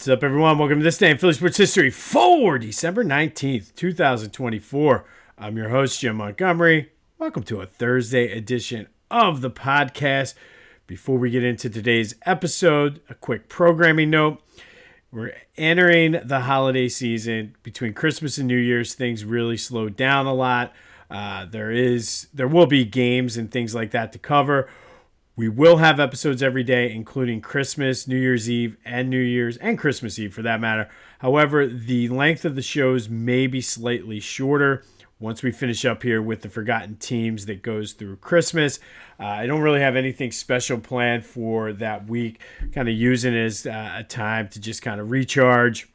What's up, everyone? Welcome to this day in Philly sports history for December 19th, 2024. I'm your host, Jim Montgomery. Welcome to a Thursday edition of the podcast. Before we get into today's episode, a quick programming note. We're entering the holiday season. Between Christmas and New Year's, things really slowed down a lot. There will be games and things like that to cover. We will have episodes every day, including Christmas, New Year's Eve, and New Year's, and Christmas Eve for that matter. However, the length of the shows may be slightly shorter once we finish up here with the Forgotten Teams that goes through Christmas. I don't really have anything special planned for that week. Kind of using it as a time to just kind of recharge,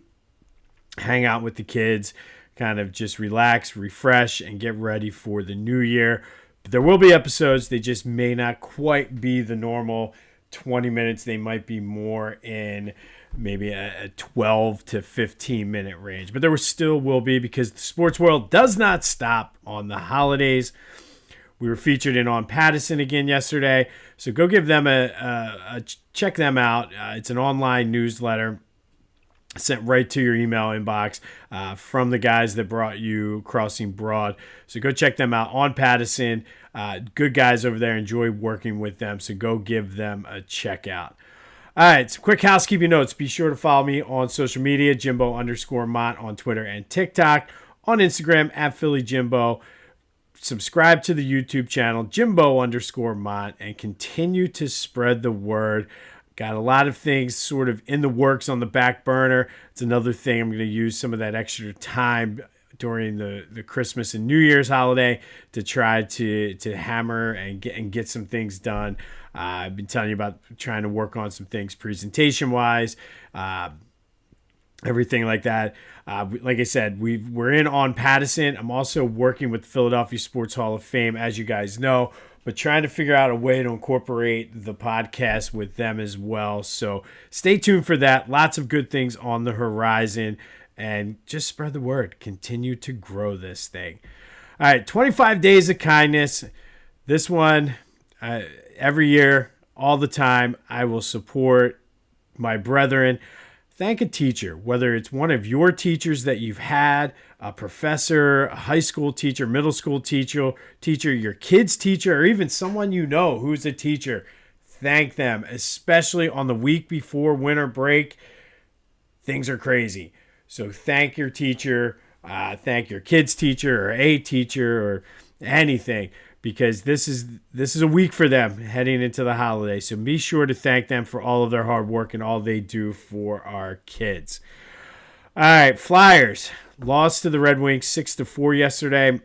hang out with the kids, kind of just relax, refresh, and get ready for the new year. There will be episodes. They just may not quite be the normal 20 minutes. They might be more in maybe a 12 to 15 minute range. But there still will be, because the sports world does not stop on the holidays. We were featured in On Pattison again yesterday. So go give them check them out. It's an online newsletter sent right to your email inbox from the guys that brought you Crossing Broad. So go check them out on Pattison. Good guys over there. Enjoy working with them. So go give them a check out. All right, some quick housekeeping notes. Be sure to follow me on social media, Jimbo_Mont on Twitter and TikTok. On Instagram, @PhillyJimbo. Subscribe to the YouTube channel, Jimbo_Mont, and continue to spread the word. Got a lot of things sort of in the works on the back burner. It's another thing. I'm going to use some of that extra time during the Christmas and New Year's holiday to try to hammer and get some things done. I've been telling you about trying to work on some things presentation-wise, everything like that. Like I said, we're in on Pattison. I'm also working with the Philadelphia Sports Hall of Fame, as you guys know, but trying to figure out a way to incorporate the podcast with them as well. So stay tuned for that. Lots of good things on the horizon, and just spread the word. Continue to grow this thing. All right, 25 Days of Kindness. This one, every year, all the time, I will support my brethren. Thank a teacher, whether it's one of your teachers that you've had, a professor, a high school teacher, middle school teacher, your kid's teacher, or even someone you know who's a teacher. Thank them, especially on the week before winter break. Things are crazy. So thank your teacher, thank your kid's teacher or a teacher or anything, because this is a week for them heading into the holiday. So be sure to thank them for all of their hard work and all they do for our kids. All right, Flyers lost to the Red Wings 6-4 yesterday.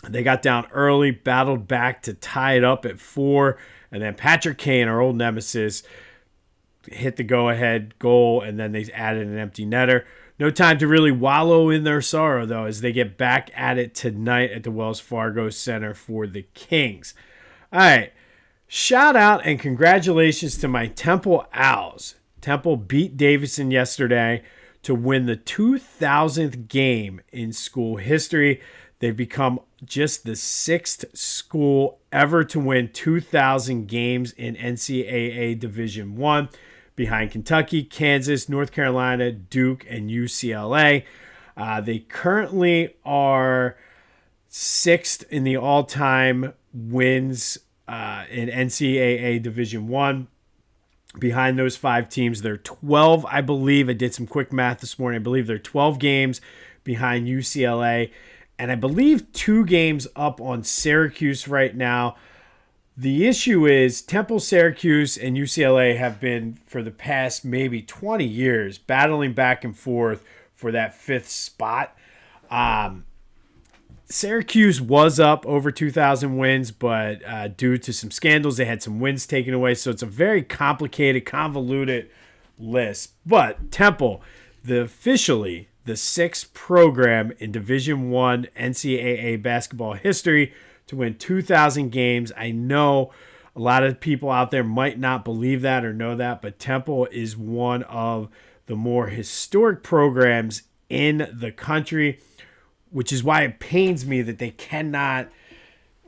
They got down early, battled back to tie it up at 4, and then Patrick Kane, our old nemesis, hit the go-ahead goal, and then they added an empty netter. No time to really wallow in their sorrow, though, as they get back at it tonight at the Wells Fargo Center for the Kings. All right, shout out and congratulations to my Temple Owls. Temple beat Davidson yesterday to win the 2,000th game in school history. They've become just the 6th school ever to win 2,000 games in NCAA Division I, behind Kentucky, Kansas, North Carolina, Duke, and UCLA. They currently are 6th in the all-time wins in NCAA Division I. Behind those 5 teams, they're 12, I believe. I did some quick math this morning. I believe they're 12 games behind UCLA, and I believe 2 games up on Syracuse right now. The issue is Temple, Syracuse, and UCLA have been, for the past maybe 20 years, battling back and forth for that 5th spot. Syracuse was up over 2,000 wins, but due to some scandals, they had some wins taken away. So it's a very complicated, convoluted list. But Temple, officially the 6th program in Division I NCAA basketball history to win 2,000 games. I know a lot of people out there might not believe that or know that, but Temple is one of the more historic programs in the country, which is why it pains me that they cannot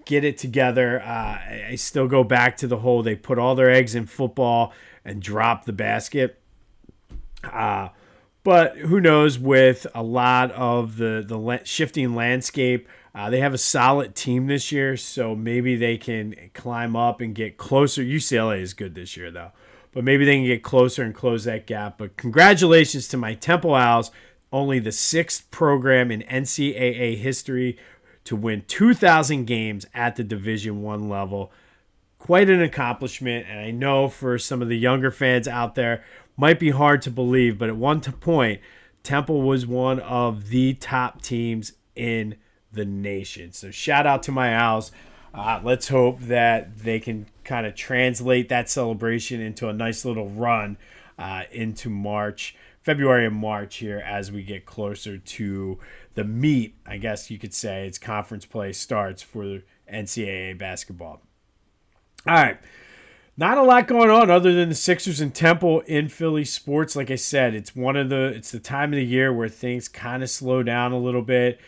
get it together. I still go back to the whole, they put all their eggs in football and drop the basket. But who knows, with a lot of the shifting landscape, they have a solid team this year, so maybe they can climb up and get closer. UCLA is good this year, though. But maybe they can get closer and close that gap. But congratulations to my Temple Owls, only the sixth program in NCAA history to win 2,000 games at the Division I level. Quite an accomplishment, and I know for some of the younger fans out there, might be hard to believe, but at one point, Temple was one of the top teams in the nation. So shout out to my Owls. Let's hope that they can kind of translate that celebration into a nice little run into February and March here as we get closer to the meat, I guess you could say. It's conference play starts for NCAA basketball. All right. Not a lot going on other than the Sixers and Temple in Philly sports. Like I said, it's the time of the year where things kind of slow down a little bit,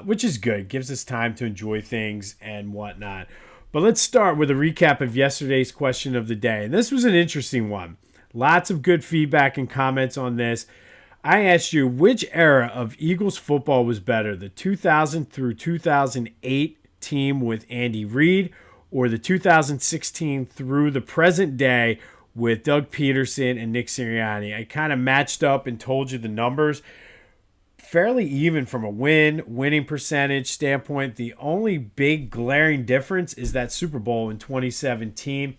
which is good. It gives us time to enjoy things and whatnot. But let's start with a recap of yesterday's question of the day. And this was an interesting one. Lots of good feedback and comments on this. I asked you, which era of Eagles football was better, the 2000 through 2008 team with Andy Reid, or the 2016 through the present day with Doug Peterson and Nick Sirianni? I kind of matched up and told you the numbers. Fairly even from a winning percentage standpoint. The only big glaring difference is that Super Bowl in 2017.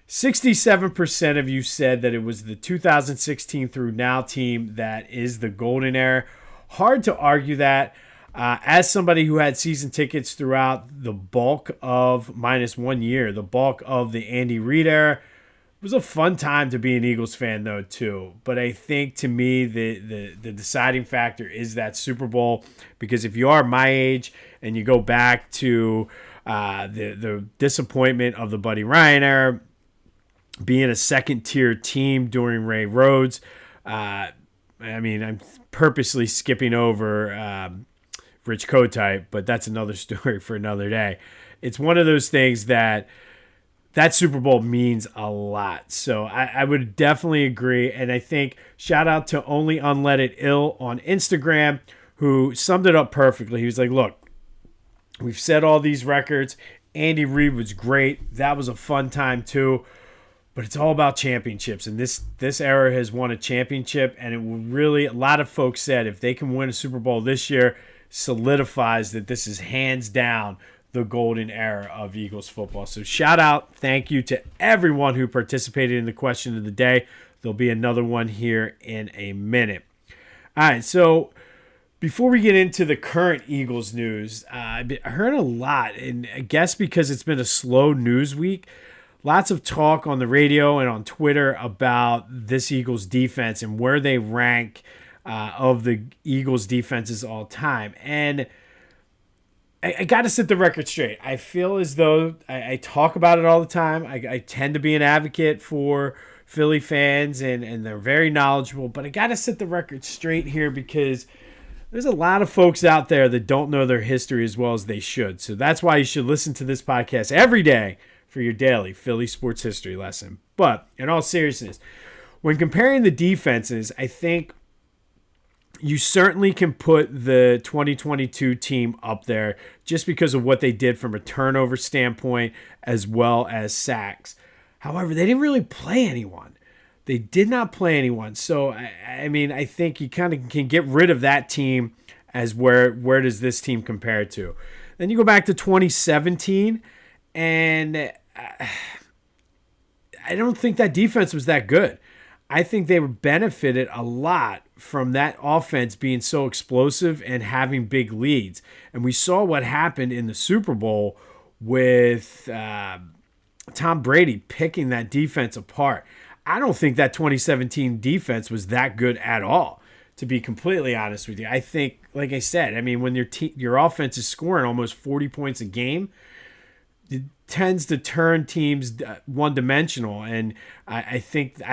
67% of you said that it was the 2016 through now team that is the golden era. Hard to argue that. As somebody who had season tickets throughout the bulk of minus 1 year, the bulk of the Andy Reid era, it was a fun time to be an Eagles fan, though, too. But I think, to me, the deciding factor is that Super Bowl, because if you are my age and you go back to the disappointment of the Buddy Ryan era, being a second-tier team during Ray Rhodes, I'm purposely skipping over Rich Kotite, but that's another story for another day. It's one of those things that Super Bowl means a lot. So I would definitely agree. And I think shout out to Only Unleaded Ill on Instagram, who summed it up perfectly. He was like, look, we've set all these records. Andy Reid was great. That was a fun time too. But it's all about championships. And this era has won a championship. And it will really, a lot of folks said, if they can win a Super Bowl this year, solidifies that this is hands down the golden era of Eagles football. So shout out, thank you to everyone who participated in the question of the day. There'll be another one here in a minute. All right, so before we get into the current Eagles news, I heard a lot, and I guess because it's been a slow news week, lots of talk on the radio and on Twitter about this Eagles defense and where they rank of the Eagles defenses all time. And I got to set the record straight. I feel as though I talk about it all the time. I tend to be an advocate for Philly fans, and they're very knowledgeable. But I got to set the record straight here because there's a lot of folks out there that don't know their history as well as they should. So that's why you should listen to this podcast every day for your daily Philly sports history lesson. But in all seriousness, when comparing the defenses, I think you certainly can put the 2022 team up there just because of what they did from a turnover standpoint as well as sacks. However, they didn't really play anyone. They did not play anyone. So, I think you kind of can get rid of that team as where does this team compare to. Then you go back to 2017, and I don't think that defense was that good. I think they benefited a lot from that offense being so explosive and having big leads. And we saw what happened in the Super Bowl with Tom Brady picking that defense apart. I don't think that 2017 defense was that good at all, to be completely honest with you. I think, like I said, when your offense is scoring almost 40 points a game, it tends to turn teams one-dimensional, and I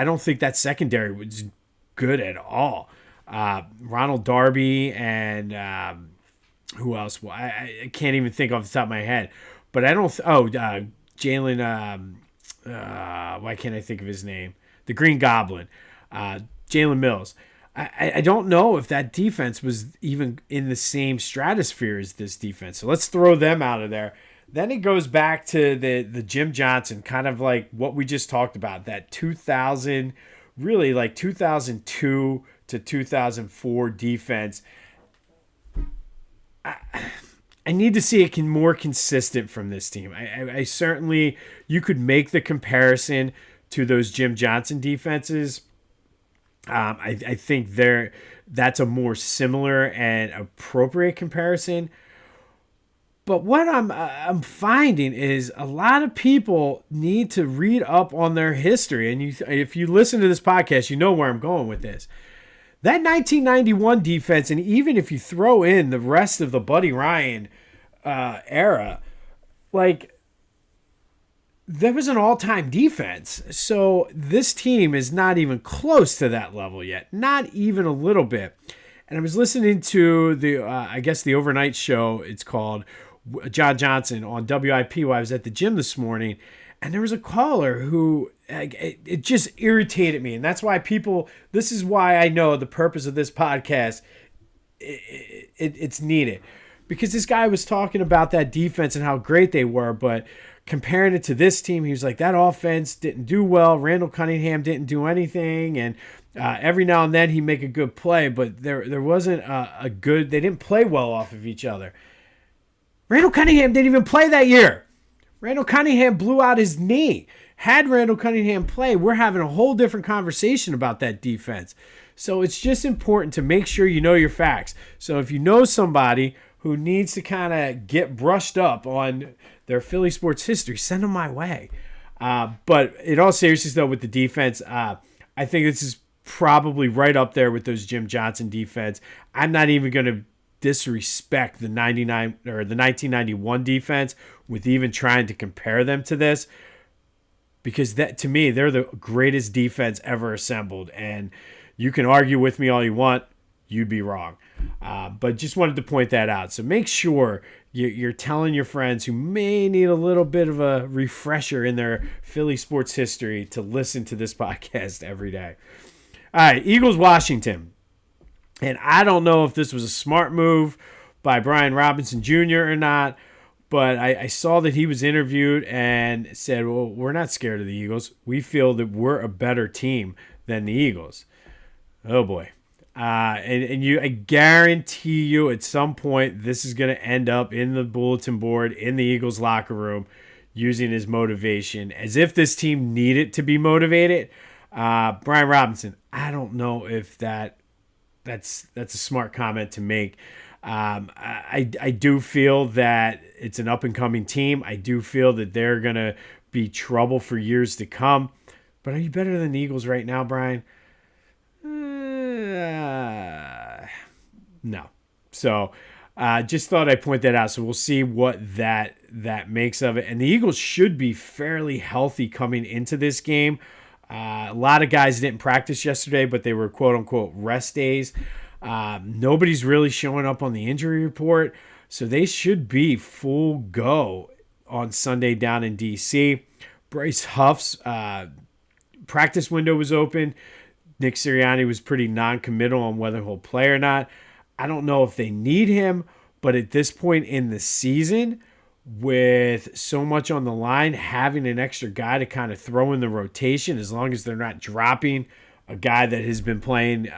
don't think that secondary was good at all. Ronald Darby and who else? Well, I can't even think off the top of my head. But I don't. Jalen. Why can't I think of his name? The Green Goblin. Jalen Mills. I don't know if that defense was even in the same stratosphere as this defense. So let's throw them out of there. Then it goes back to the Jim Johnson, kind of like what we just talked about, that 2000, really like 2002 to 2004 defense. I need to see it more consistent from this team. I certainly, you could make the comparison to those Jim Johnson defenses. I think that's a more similar and appropriate comparison. But what I'm finding is a lot of people need to read up on their history. And if you listen to this podcast, you know where I'm going with this. That 1991 defense, and even if you throw in the rest of the Buddy Ryan era, like, there was an all-time defense. So this team is not even close to that level yet. Not even a little bit. And I was listening to the overnight show, it's called, John Johnson on WIP while I was at the gym this morning. And there was a caller who, it just irritated me. And that's why this is why I know the purpose of this podcast, it's needed. Because this guy was talking about that defense and how great they were, but comparing it to this team, he was like, that offense didn't do well. Randall Cunningham didn't do anything. And every now and then he'd make a good play, but there wasn't they didn't play well off of each other. Randall Cunningham didn't even play that year. Randall Cunningham blew out his knee. Had Randall Cunningham play, we're having a whole different conversation about that defense. So it's just important to make sure you know your facts. So if you know somebody who needs to kind of get brushed up on their Philly sports history, send them my way. But in all seriousness, though, with the defense, I think this is probably right up there with those Jim Johnson defense. I'm not even going to disrespect the 99 or the 1991 defense with even trying to compare them to this, because that, to me, they're the greatest defense ever assembled. And you can argue with me all you want, you'd be wrong. But just wanted to point that out. So make sure you're telling your friends who may need a little bit of a refresher in their Philly sports history to listen to this podcast every day. All right, Eagles-Washington. And I don't know if this was a smart move by Brian Robinson Jr. or not, but I saw that he was interviewed and said, well, we're not scared of the Eagles. We feel that we're a better team than the Eagles. Oh, boy. I guarantee you at some point this is going to end up in the bulletin board in the Eagles locker room using his motivation as if this team needed to be motivated. Brian Robinson, I don't know if that's a smart comment to make. I do feel that it's an up-and-coming team. I do feel that they're going to be trouble for years to come. But are you better than the Eagles right now, Brian? No. So just thought I'd point that out. So we'll see what that makes of it. And the Eagles should be fairly healthy coming into this game. A lot of guys didn't practice yesterday, but they were quote-unquote rest days. Nobody's really showing up on the injury report, so they should be full go on Sunday down in D.C. Bryce Huff's practice window was open. Nick Sirianni was pretty non-committal on whether he'll play or not. I don't know if they need him, but at this point in the season, with so much on the line, having an extra guy to kind of throw in the rotation, as long as they're not dropping a guy that has been playing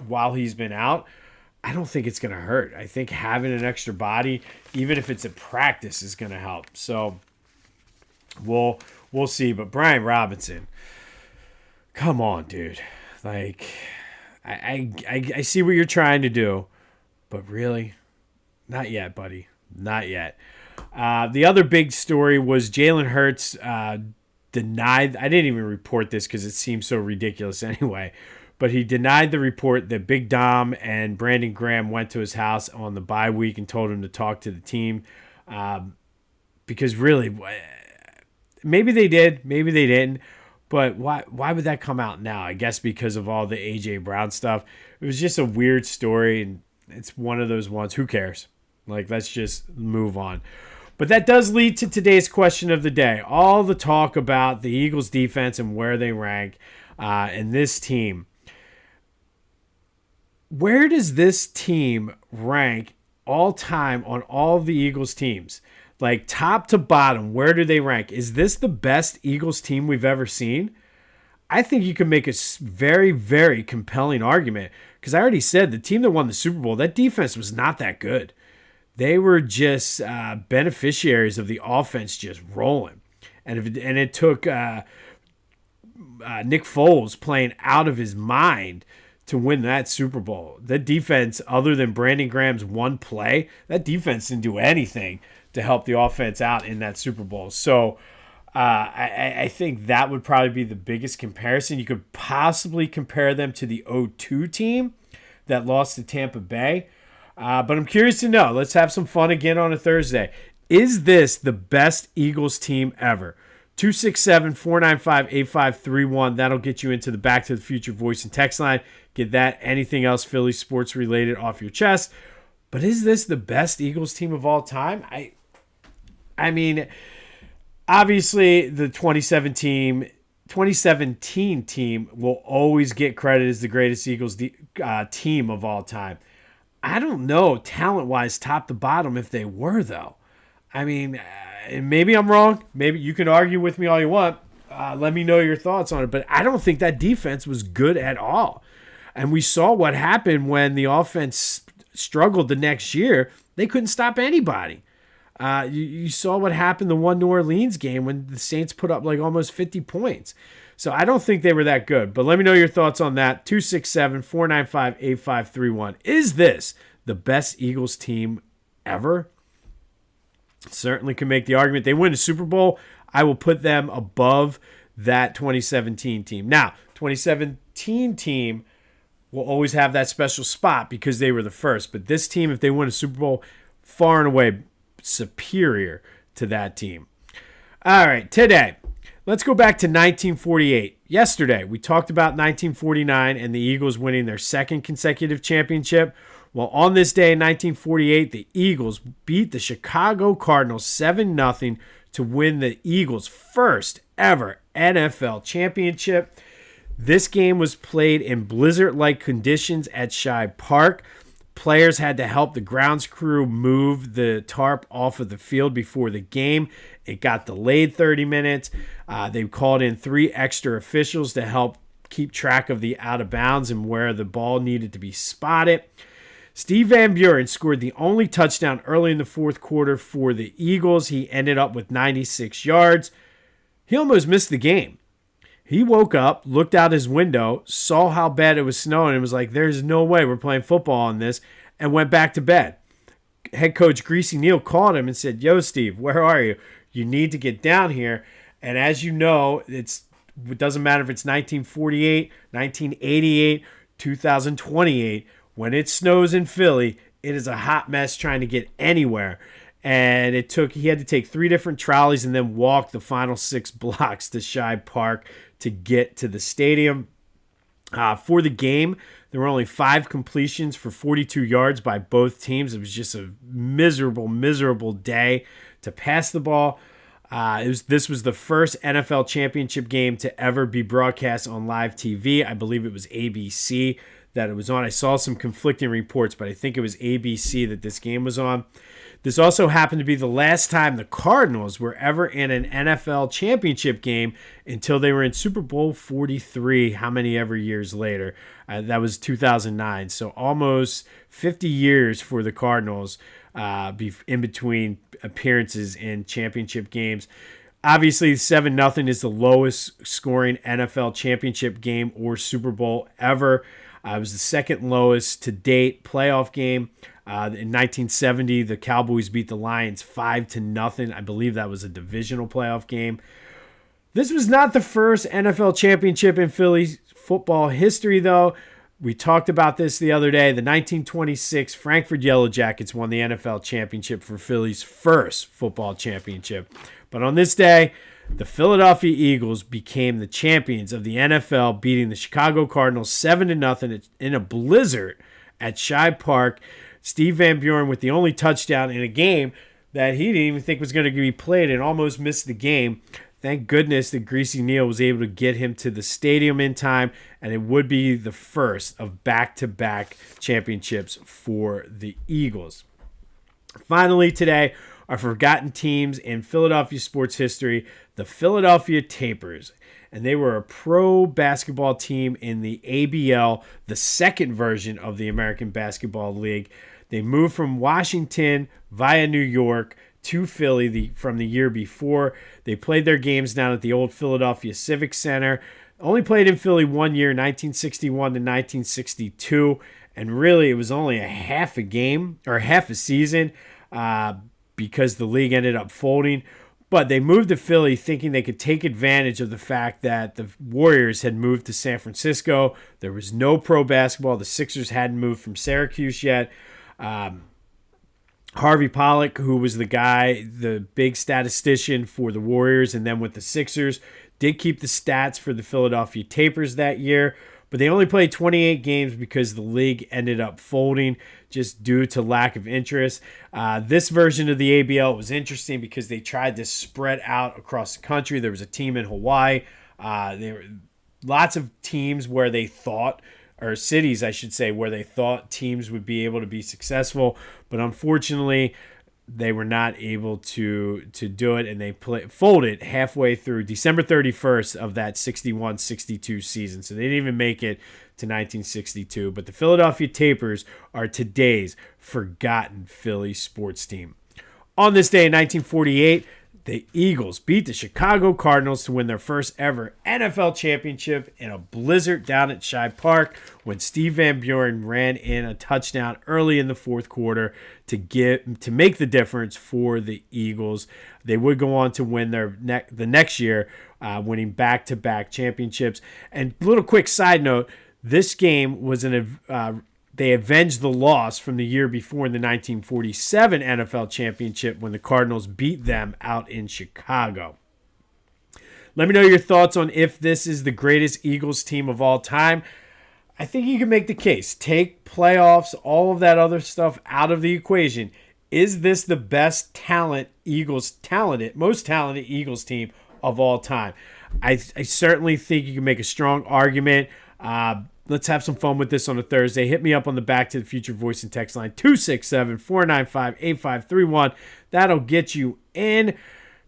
while he's been out, I don't think it's going to hurt. I think having an extra body, even if it's at practice, is going to help. So we'll see. But Brian Robinson, come on, dude. Like, I see what you're trying to do, but really, not yet, buddy. Not yet. The other big story was Jalen Hurts denied. I didn't even report this because it seems so ridiculous anyway. But he denied the report that Big Dom and Brandon Graham went to his house on the bye week and told him to talk to the team. Because really, maybe they did, maybe they didn't. But why would that come out now? I guess because of all the A.J. Brown stuff. It was just a weird story, and it's one of those ones. Who cares? Like, let's just move on. But that does lead to today's question of the day. All the talk about the Eagles defense and where they rank and this team. where does this team rank all time on all of the Eagles teams? Like top to bottom, where do they rank? Is this the best Eagles team we've ever seen? I think you can make a very, very compelling argument because I already said the team that won the Super Bowl, that defense was not that good. They were just beneficiaries of the offense just rolling. And it took Nick Foles playing out of his mind to win that Super Bowl. That defense, other than Brandon Graham's one play, that defense didn't do anything to help the offense out in that Super Bowl. So I think that would probably be the biggest comparison. You could possibly compare them to the 0-2 team that lost to Tampa Bay. But I'm curious to know. Let's have some fun again on a Thursday. Is this the best Eagles team ever? 267-495-8531. That'll get you into the Back to the Future voice and text line. Get that, anything else Philly sports related off your chest. But is this the best Eagles team of all time? I mean, obviously the 2017 team will always get credit as the greatest Eagles team of all time. I don't know talent-wise, top to bottom, if they were, though. I mean, maybe I'm wrong. Maybe you can argue with me all you want. Let me know your thoughts on it. But I don't think that defense was good at all. And we saw what happened when the offense struggled the next year. They couldn't stop anybody. You saw what happened the one New Orleans game when the Saints put up like almost 50 points. So I don't think they were that good. But let me know your thoughts on that. 267-495-8531. Is this the best Eagles team ever? Certainly can make the argument. They win a Super Bowl. I will put them above that 2017 team. Now, 2017 team will always have that special spot because they were the first. But this team, if they win a Super Bowl, far and away superior to that team. All right, today, let's go back to 1948. Yesterday, we talked about 1949 and the Eagles winning their second consecutive championship. Well, on this day in 1948, the Eagles beat the Chicago Cardinals 7-0 to win the Eagles' first ever NFL championship. This game was played in blizzard-like conditions at Shibe Park. Players had to help the grounds crew move the tarp off of the field before the game. It got delayed 30 minutes. They called in 3 extra officials to help keep track of the out of bounds and where the ball needed to be spotted. Steve Van Buren scored the only touchdown early in the fourth quarter for the Eagles. He ended up with 96 yards. He almost missed the game. He woke up, looked out his window, saw how bad it was snowing, and was like, there's no way we're playing football on this, and went back to bed. Head coach Greasy Neal called him and said, yo, Steve, where are you? You need to get down here. And as you know, it doesn't matter if it's 1948, 1988, 2028. When it snows in Philly, it is a hot mess trying to get anywhere. And he had to take 3 different trolleys and then walk the final 6 blocks to Shibe Park to get to the stadium. For the game, there were only 5 completions for 42 yards by both teams. It was just a miserable, miserable day to pass the ball. This was the first NFL championship game to ever be broadcast on live TV. I believe it was ABC that it was on. I saw some conflicting reports, but I think it was ABC that this game was on. This also happened to be the last time the Cardinals were ever in an NFL championship game until they were in Super Bowl 43, how many ever years later. That was 2009. So almost 50 years for the Cardinals in between appearances in championship games. Obviously, 7-0 is the lowest scoring NFL championship game or Super Bowl ever. It was the second lowest to date playoff game. In 1970, the Cowboys beat the Lions 5-0. I believe that was a divisional playoff game. This was not the first NFL championship in Philly football history, though. We talked about this the other day. The 1926 Frankfurt Yellow Jackets won the NFL championship for Philly's first football championship. But on this day, the Philadelphia Eagles became the champions of the NFL, beating the Chicago Cardinals 7-0 in a blizzard at Shibe Park. Steve Van Buren with the only touchdown in a game that he didn't even think was going to be played and almost missed the game. Thank goodness that Greasy Neal was able to get him to the stadium in time, and it would be the first of back-to-back championships for the Eagles. Finally today, our forgotten teams in Philadelphia sports history, the Philadelphia Tapers. And they were a pro basketball team in the ABL, the second version of the American Basketball League. They moved from Washington via New York to Philly from the year before. They played their games down at the old Philadelphia Civic Center. Only played in Philly 1 year, 1961 to 1962. And really, it was only a half a game or half a season because the league ended up folding. But they moved to Philly thinking they could take advantage of the fact that the Warriors had moved to San Francisco. There was no pro basketball. The Sixers hadn't moved from Syracuse yet. Harvey Pollack, who was the big statistician for the Warriors and then with the Sixers, did keep the stats for the Philadelphia Tapers that year. But they only played 28 games because the league ended up folding just due to lack of interest. This version of the ABL was interesting because they tried to spread out across the country. There was a team in Hawaii. There were lots of teams where they thought, or cities, I should say, where they thought teams would be able to be successful. But unfortunately, they were not able to do it, and they folded halfway through December 31st of that 61-62 season. So they didn't even make it to 1962. But the Philadelphia Tapers are today's forgotten Philly sports team. On this day in 1948, the Eagles beat the Chicago Cardinals to win their first ever NFL championship in a blizzard down at Shibe Park when Steve Van Buren ran in a touchdown early in the fourth quarter to make the difference for the Eagles. They would go on to win the next year, winning back-to-back championships. And a little quick side note, this game was they avenged the loss from the year before in the 1947 NFL Championship when the Cardinals beat them out in Chicago. Let me know your thoughts on if this is the greatest Eagles team of all time. I think you can make the case. Take playoffs, all of that other stuff out of the equation. Is this the most talented Eagles team of all time? I certainly think you can make a strong argument. Let's have some fun with this on a Thursday. Hit me up on the Back to the Future voice and text line 267-495-8531. That'll get you in.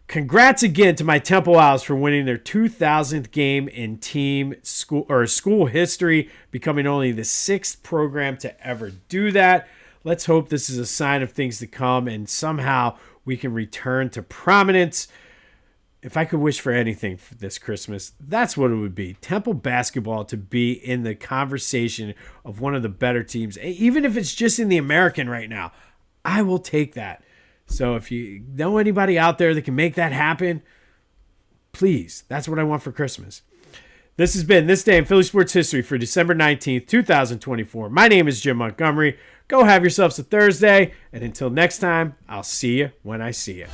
Congrats again to my Temple Owls for winning their 2000th game in school history, becoming only the 6th program to ever do that. Let's hope this is a sign of things to come and somehow we can return to prominence. If I could wish for anything for this Christmas, that's what it would be. Temple basketball to be in the conversation of one of the better teams. Even if it's just in the American right now, I will take that. So if you know anybody out there that can make that happen, please, that's what I want for Christmas. This has been This Day in Philly Sports History for December 19th, 2024. My name is Jim Montgomery. Go have yourselves a Thursday. And until next time, I'll see you when I see you.